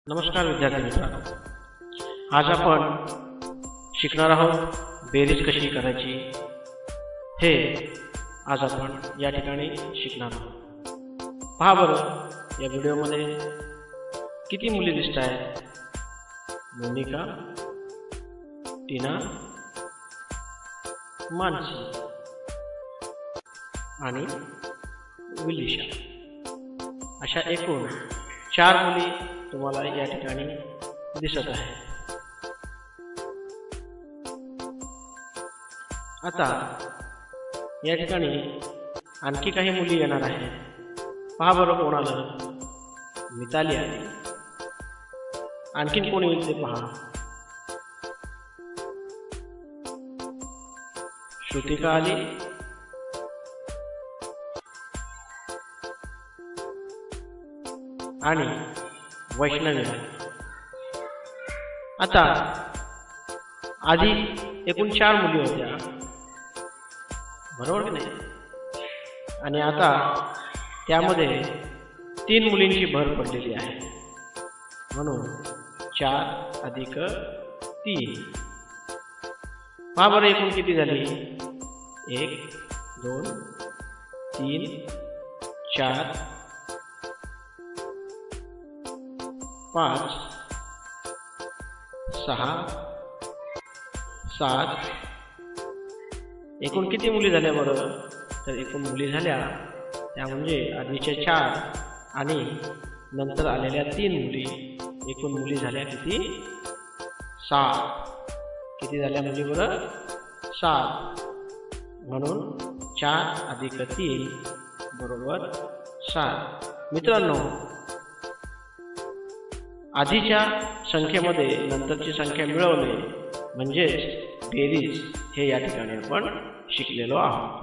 नमस्कार विद्यार्थी मित्रांनो, आज आपण शिकणार आहोत बेरीज कशी करायची हे आज आपण या ठिकाणी शिकणार आहोत। पहा बरं, या व्हिडिओमध्ये किती मुली दिसत आहेत? मोनिका, टीना, मानसी आणि विलिशा अशा एकूण 4 मुली तुम्हाला या ठिकाणी दिसत आहे। आता या ठिकाणी आणखी काही मुली येणार आहेत। पहा बरं, कोण आलं? मिताली आली। आणखीन कोण येईल ते पहा। श्रुतिका आली, आणि वैष्णवी आली। आता आधी एकूण 4 मुली होत्या, बरोबर की नाही? आणि आता त्यामध्ये 3 मुलींची भर पडलेली आहे, म्हणून 4 अधिक 3। पहा बरं, एकूण किती झाली? 1 2 3 4 5 6 7। एकूण किती मुली झाल्या बरं? तर एकूण मुली झाल्या त्या म्हणजे आधीच्या 4 आणि नंतर आलेल्या 3 मुली, एकूण मुली झाल्या किती? 7। किती झाल्या मुली बरं? 7। म्हणून 4 अधिक 3 बरोबर 7। मित्रांनो, आधीच्या संख्येमध्ये नंतरची संख्या मिळवणे म्हणजेच बेरीज हे या ठिकाणी आपण शिकलेलो आहोत।